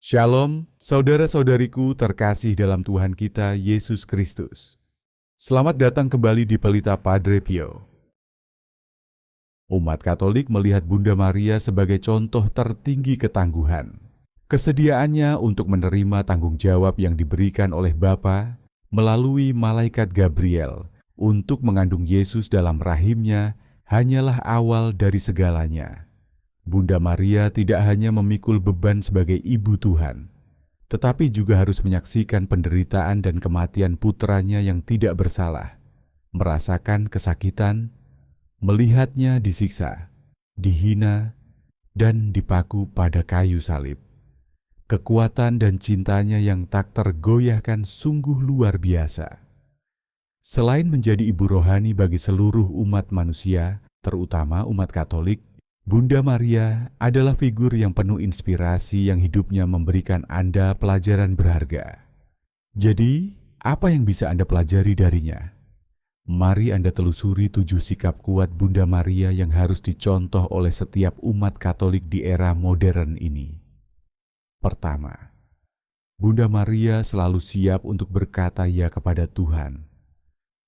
Shalom, saudara-saudariku terkasih dalam Tuhan kita Yesus Kristus. Selamat datang kembali di Pelita Padre Pio. Umat Katolik melihat Bunda Maria sebagai contoh tertinggi ketangguhan. Kesediaannya untuk menerima tanggung jawab yang diberikan oleh Bapa melalui malaikat Gabriel untuk mengandung Yesus dalam rahimnya hanyalah awal dari segalanya. Bunda Maria tidak hanya memikul beban sebagai ibu Tuhan, tetapi juga harus menyaksikan penderitaan dan kematian putranya yang tidak bersalah, merasakan kesakitan, melihatnya disiksa, dihina, dan dipaku pada kayu salib. Kekuatan dan cintanya yang tak tergoyahkan sungguh luar biasa. Selain menjadi ibu rohani bagi seluruh umat manusia, terutama umat Katolik, Bunda Maria adalah figur yang penuh inspirasi yang hidupnya memberikan Anda pelajaran berharga. Jadi, apa yang bisa Anda pelajari darinya? Mari Anda telusuri 7 sikap kuat Bunda Maria yang harus dicontoh oleh setiap umat Katolik di era modern ini. Pertama, Bunda Maria selalu siap untuk berkata ya kepada Tuhan.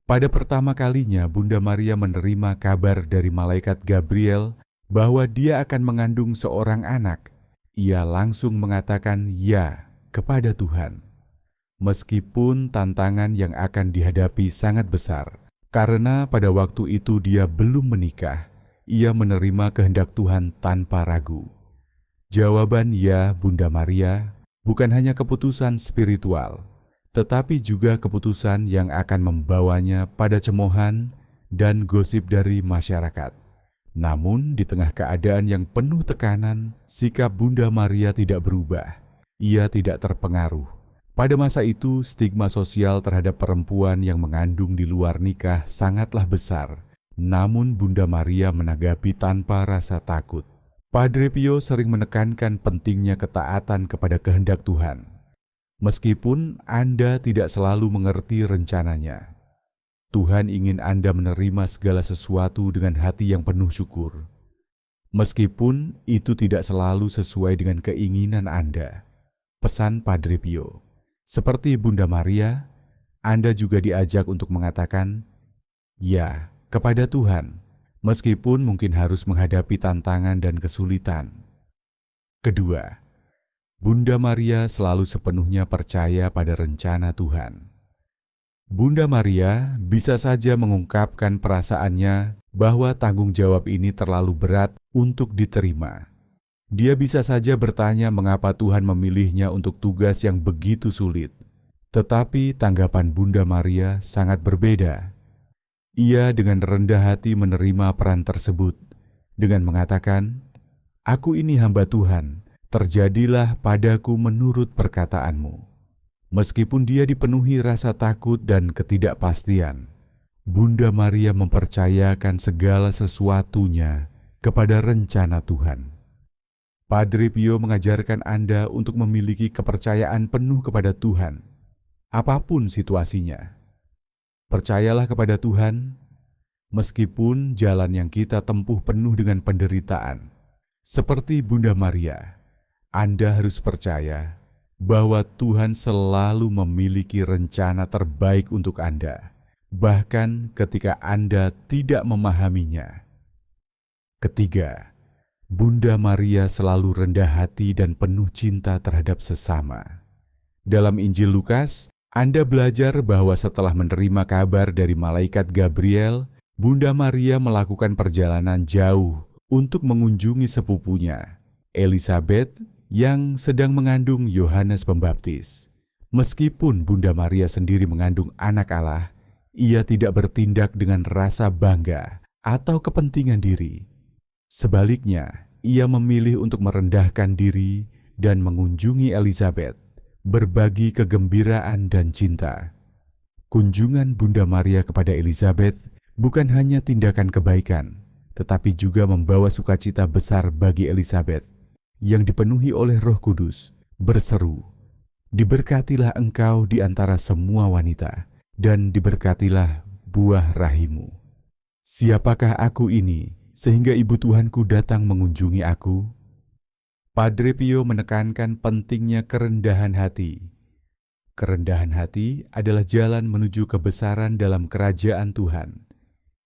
Pada pertama kalinya Bunda Maria menerima kabar dari malaikat Gabriel bahwa dia akan mengandung seorang anak, ia langsung mengatakan ya kepada Tuhan. Meskipun tantangan yang akan dihadapi sangat besar, karena pada waktu itu dia belum menikah, ia menerima kehendak Tuhan tanpa ragu. Jawaban ya Bunda Maria bukan hanya keputusan spiritual, tetapi juga keputusan yang akan membawanya pada cemoohan dan gosip dari masyarakat. Namun, di tengah keadaan yang penuh tekanan, sikap Bunda Maria tidak berubah. Ia tidak terpengaruh. Pada masa itu, stigma sosial terhadap perempuan yang mengandung di luar nikah sangatlah besar. Namun, Bunda Maria menanggapi tanpa rasa takut. Padre Pio sering menekankan pentingnya ketaatan kepada kehendak Tuhan. Meskipun Anda tidak selalu mengerti rencananya, Tuhan ingin Anda menerima segala sesuatu dengan hati yang penuh syukur. Meskipun itu tidak selalu sesuai dengan keinginan Anda. Pesan Padre Pio. Seperti Bunda Maria, Anda juga diajak untuk mengatakan ya kepada Tuhan, meskipun mungkin harus menghadapi tantangan dan kesulitan. Kedua, Bunda Maria selalu sepenuhnya percaya pada rencana Tuhan. Bunda Maria bisa saja mengungkapkan perasaannya bahwa tanggung jawab ini terlalu berat untuk diterima. Dia bisa saja bertanya mengapa Tuhan memilihnya untuk tugas yang begitu sulit. Tetapi tanggapan Bunda Maria sangat berbeda. Ia dengan rendah hati menerima peran tersebut dengan mengatakan, "Aku ini hamba Tuhan, terjadilah padaku menurut perkataanmu." Meskipun dia dipenuhi rasa takut dan ketidakpastian, Bunda Maria mempercayakan segala sesuatunya kepada rencana Tuhan. Padre Pio mengajarkan Anda untuk memiliki kepercayaan penuh kepada Tuhan, apapun situasinya. Percayalah kepada Tuhan, meskipun jalan yang kita tempuh penuh dengan penderitaan. Seperti Bunda Maria, Anda harus percaya bahwa Tuhan selalu memiliki rencana terbaik untuk Anda, bahkan ketika Anda tidak memahaminya. Ketiga, Bunda Maria selalu rendah hati dan penuh cinta terhadap sesama. Dalam Injil Lukas, Anda belajar bahwa setelah menerima kabar dari malaikat Gabriel, Bunda Maria melakukan perjalanan jauh untuk mengunjungi sepupunya, Elizabeth, yang sedang mengandung Yohanes Pembaptis. Meskipun Bunda Maria sendiri mengandung anak Allah, ia tidak bertindak dengan rasa bangga atau kepentingan diri. Sebaliknya, ia memilih untuk merendahkan diri dan mengunjungi Elizabeth, berbagi kegembiraan dan cinta. Kunjungan Bunda Maria kepada Elizabeth bukan hanya tindakan kebaikan, tetapi juga membawa sukacita besar bagi Elizabeth yang dipenuhi oleh Roh Kudus, berseru, "Diberkatilah engkau di antara semua wanita, dan diberkatilah buah rahimmu. Siapakah aku ini, sehingga ibu Tuhanku datang mengunjungi aku?" Padre Pio menekankan pentingnya kerendahan hati. Kerendahan hati adalah jalan menuju kebesaran dalam kerajaan Tuhan.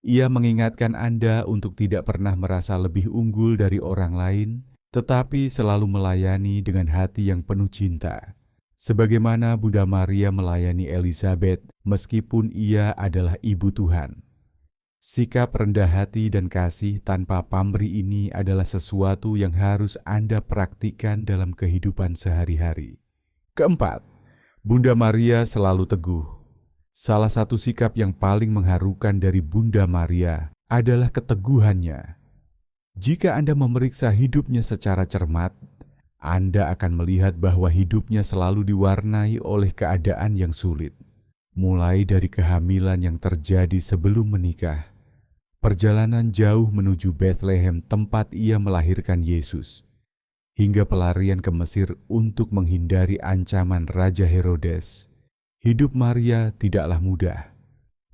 Ia mengingatkan Anda untuk tidak pernah merasa lebih unggul dari orang lain, tetapi selalu melayani dengan hati yang penuh cinta. Sebagaimana Bunda Maria melayani Elizabeth meskipun ia adalah ibu Tuhan. Sikap rendah hati dan kasih tanpa pamrih ini adalah sesuatu yang harus Anda praktikkan dalam kehidupan sehari-hari. Keempat, Bunda Maria selalu teguh. Salah satu sikap yang paling mengharukan dari Bunda Maria adalah keteguhannya. Jika Anda memeriksa hidupnya secara cermat, Anda akan melihat bahwa hidupnya selalu diwarnai oleh keadaan yang sulit. Mulai dari kehamilan yang terjadi sebelum menikah, perjalanan jauh menuju Bethlehem tempat ia melahirkan Yesus, hingga pelarian ke Mesir untuk menghindari ancaman Raja Herodes. Hidup Maria tidaklah mudah.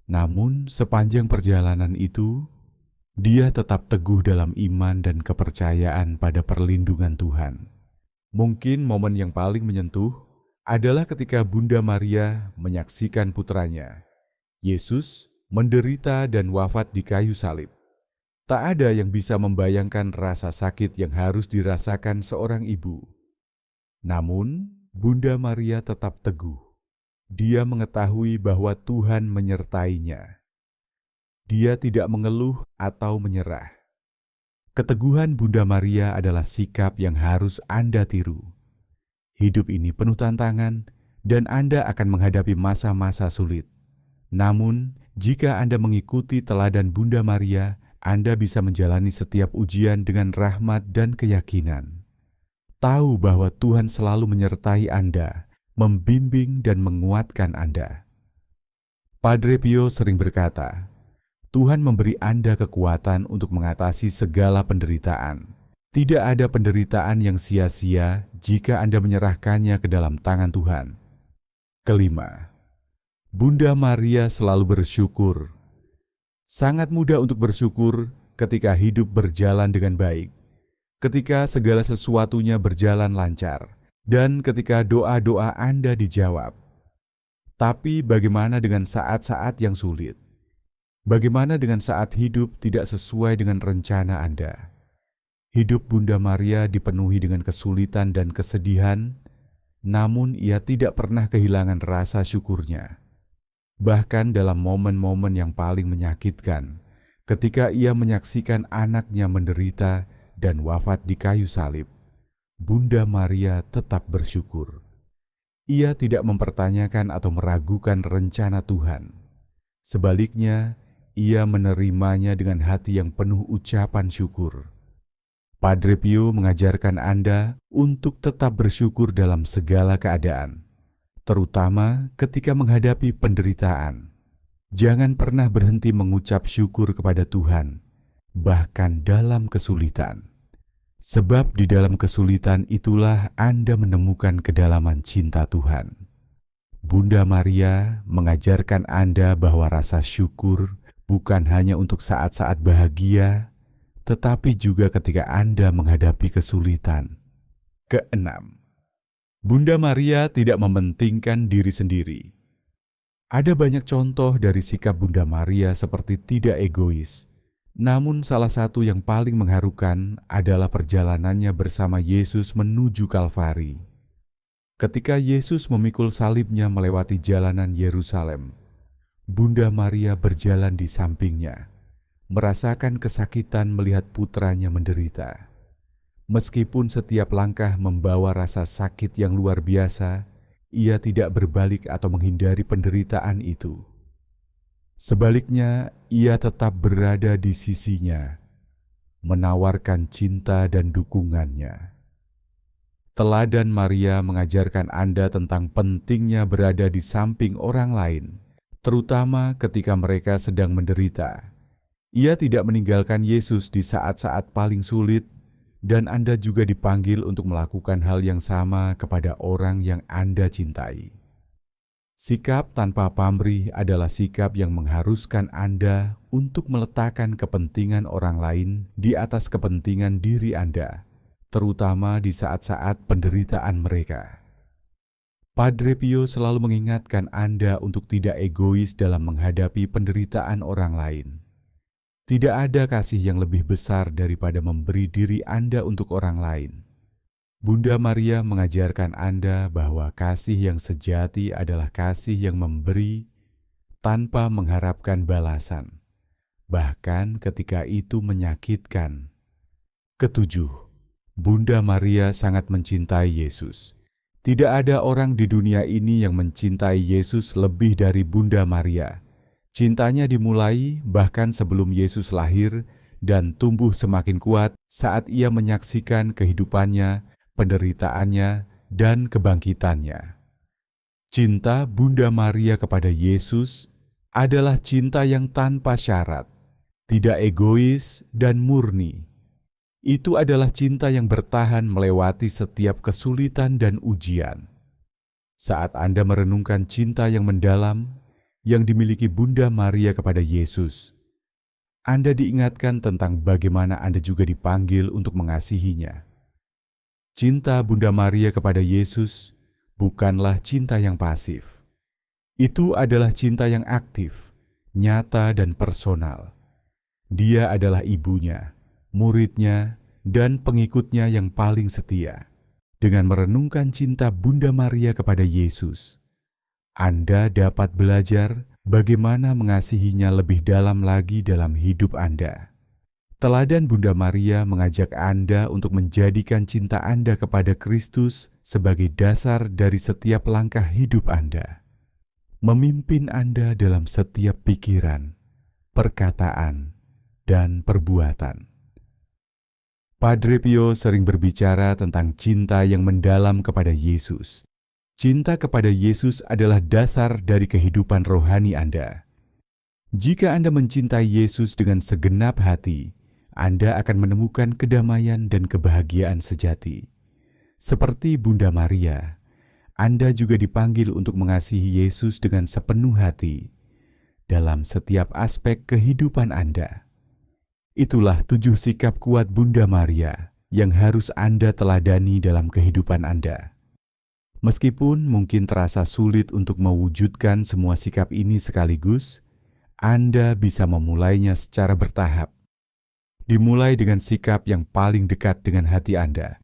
Namun sepanjang perjalanan itu, dia tetap teguh dalam iman dan kepercayaan pada perlindungan Tuhan. Mungkin momen yang paling menyentuh adalah ketika Bunda Maria menyaksikan putranya, Yesus, menderita dan wafat di kayu salib. Tak ada yang bisa membayangkan rasa sakit yang harus dirasakan seorang ibu. Namun, Bunda Maria tetap teguh. Dia mengetahui bahwa Tuhan menyertainya. Dia tidak mengeluh atau menyerah. Keteguhan Bunda Maria adalah sikap yang harus Anda tiru. Hidup ini penuh tantangan dan Anda akan menghadapi masa-masa sulit. Namun, jika Anda mengikuti teladan Bunda Maria, Anda bisa menjalani setiap ujian dengan rahmat dan keyakinan. Tahu bahwa Tuhan selalu menyertai Anda, membimbing dan menguatkan Anda. Padre Pio sering berkata, Tuhan memberi Anda kekuatan untuk mengatasi segala penderitaan. Tidak ada penderitaan yang sia-sia jika Anda menyerahkannya ke dalam tangan Tuhan. Kelima, Bunda Maria selalu bersyukur. Sangat mudah untuk bersyukur ketika hidup berjalan dengan baik, ketika segala sesuatunya berjalan lancar, dan ketika doa-doa Anda dijawab. Tapi bagaimana dengan saat-saat yang sulit? Bagaimana dengan saat hidup tidak sesuai dengan rencana Anda? Hidup Bunda Maria dipenuhi dengan kesulitan dan kesedihan, namun ia tidak pernah kehilangan rasa syukurnya. Bahkan dalam momen-momen yang paling menyakitkan, ketika ia menyaksikan anaknya menderita dan wafat di kayu salib, Bunda Maria tetap bersyukur. Ia tidak mempertanyakan atau meragukan rencana Tuhan. Sebaliknya, ia menerimanya dengan hati yang penuh ucapan syukur. Padre Pio mengajarkan Anda untuk tetap bersyukur dalam segala keadaan, terutama ketika menghadapi penderitaan. Jangan pernah berhenti mengucap syukur kepada Tuhan, bahkan dalam kesulitan. Sebab di dalam kesulitan itulah Anda menemukan kedalaman cinta Tuhan. Bunda Maria mengajarkan Anda bahwa rasa syukur bukan hanya untuk saat-saat bahagia, tetapi juga ketika Anda menghadapi kesulitan. Keenam, Bunda Maria tidak mementingkan diri sendiri. Ada banyak contoh dari sikap Bunda Maria seperti tidak egois. Namun salah satu yang paling mengharukan adalah perjalanannya bersama Yesus menuju Kalvari. Ketika Yesus memikul salibnya melewati jalanan Yerusalem, Bunda Maria berjalan di sampingnya, merasakan kesakitan melihat putranya menderita. Meskipun setiap langkah membawa rasa sakit yang luar biasa, ia tidak berbalik atau menghindari penderitaan itu. Sebaliknya, ia tetap berada di sisinya, menawarkan cinta dan dukungannya. Teladan Maria mengajarkan Anda tentang pentingnya berada di samping orang lain, terutama ketika mereka sedang menderita. Ia tidak meninggalkan Yesus di saat-saat paling sulit, dan Anda juga dipanggil untuk melakukan hal yang sama kepada orang yang Anda cintai. Sikap tanpa pamrih adalah sikap yang mengharuskan Anda untuk meletakkan kepentingan orang lain di atas kepentingan diri Anda. terutama di saat-saat penderitaan mereka. Padre Pio selalu mengingatkan Anda untuk tidak egois dalam menghadapi penderitaan orang lain. Tidak ada kasih yang lebih besar daripada memberi diri Anda untuk orang lain. Bunda Maria mengajarkan Anda bahwa kasih yang sejati adalah kasih yang memberi tanpa mengharapkan balasan, bahkan ketika itu menyakitkan. Ketujuh, Bunda Maria sangat mencintai Yesus. Tidak ada orang di dunia ini yang mencintai Yesus lebih dari Bunda Maria. Cintanya dimulai bahkan sebelum Yesus lahir dan tumbuh semakin kuat saat ia menyaksikan kehidupannya, penderitaannya, dan kebangkitannya. Cinta Bunda Maria kepada Yesus adalah cinta yang tanpa syarat, tidak egois dan murni. Itu adalah cinta yang bertahan melewati setiap kesulitan dan ujian. Saat Anda merenungkan cinta yang mendalam yang dimiliki Bunda Maria kepada Yesus, Anda diingatkan tentang bagaimana Anda juga dipanggil untuk mengasihinya. Cinta Bunda Maria kepada Yesus bukanlah cinta yang pasif. Itu adalah cinta yang aktif, nyata dan personal. Dia adalah ibunya, muridnya, dan pengikutnya yang paling setia. Dengan merenungkan cinta Bunda Maria kepada Yesus, Anda dapat belajar bagaimana mengasihinya lebih dalam lagi dalam hidup Anda. Teladan Bunda Maria mengajak Anda untuk menjadikan cinta Anda kepada Kristus sebagai dasar dari setiap langkah hidup Anda. Memimpin Anda dalam setiap pikiran, perkataan, dan perbuatan. Padre Pio sering berbicara tentang cinta yang mendalam kepada Yesus. Cinta kepada Yesus adalah dasar dari kehidupan rohani Anda. Jika Anda mencintai Yesus dengan segenap hati, Anda akan menemukan kedamaian dan kebahagiaan sejati. Seperti Bunda Maria, Anda juga dipanggil untuk mengasihi Yesus dengan sepenuh hati dalam setiap aspek kehidupan Anda. Itulah 7 sikap kuat Bunda Maria yang harus Anda teladani dalam kehidupan Anda. Meskipun mungkin terasa sulit untuk mewujudkan semua sikap ini sekaligus, Anda bisa memulainya secara bertahap. Dimulai dengan sikap yang paling dekat dengan hati Anda.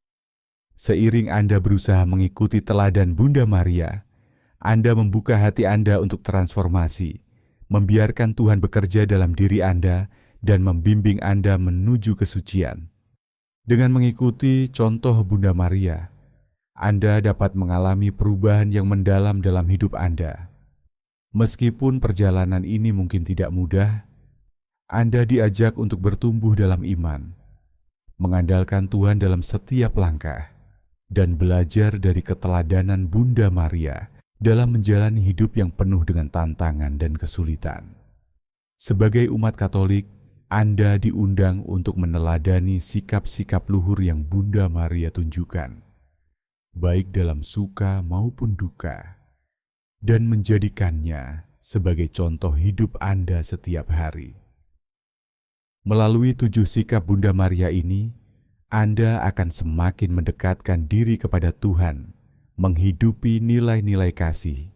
Seiring Anda berusaha mengikuti teladan Bunda Maria, Anda membuka hati Anda untuk transformasi, membiarkan Tuhan bekerja dalam diri Anda, dan membimbing Anda menuju kesucian. Dengan mengikuti contoh Bunda Maria, Anda dapat mengalami perubahan yang mendalam dalam hidup Anda. Meskipun perjalanan ini mungkin tidak mudah, Anda diajak untuk bertumbuh dalam iman, mengandalkan Tuhan dalam setiap langkah, dan belajar dari keteladanan Bunda Maria dalam menjalani hidup yang penuh dengan tantangan dan kesulitan. Sebagai umat Katolik, Anda diundang untuk meneladani sikap-sikap luhur yang Bunda Maria tunjukkan, baik dalam suka maupun duka, dan menjadikannya sebagai contoh hidup Anda setiap hari. Melalui 7 sikap Bunda Maria ini, Anda akan semakin mendekatkan diri kepada Tuhan, menghidupi nilai-nilai kasih,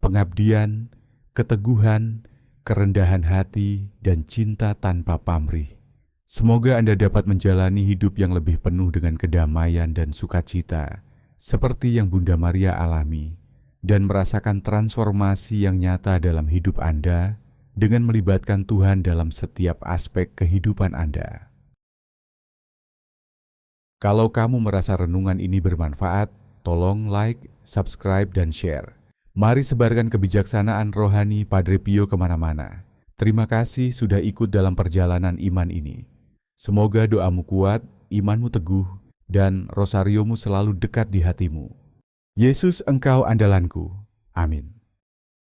pengabdian, keteguhan, kerendahan hati, dan cinta tanpa pamrih. Semoga Anda dapat menjalani hidup yang lebih penuh dengan kedamaian dan sukacita, seperti yang Bunda Maria alami, dan merasakan transformasi yang nyata dalam hidup Anda dengan melibatkan Tuhan dalam setiap aspek kehidupan Anda. Kalau kamu merasa renungan ini bermanfaat, tolong like, subscribe, dan share. Mari sebarkan kebijaksanaan rohani Padre Pio kemana-mana. Terima kasih sudah ikut dalam perjalanan iman ini. Semoga doamu kuat, imanmu teguh, dan rosariomu selalu dekat di hatimu. Yesus engkau andalanku. Amin.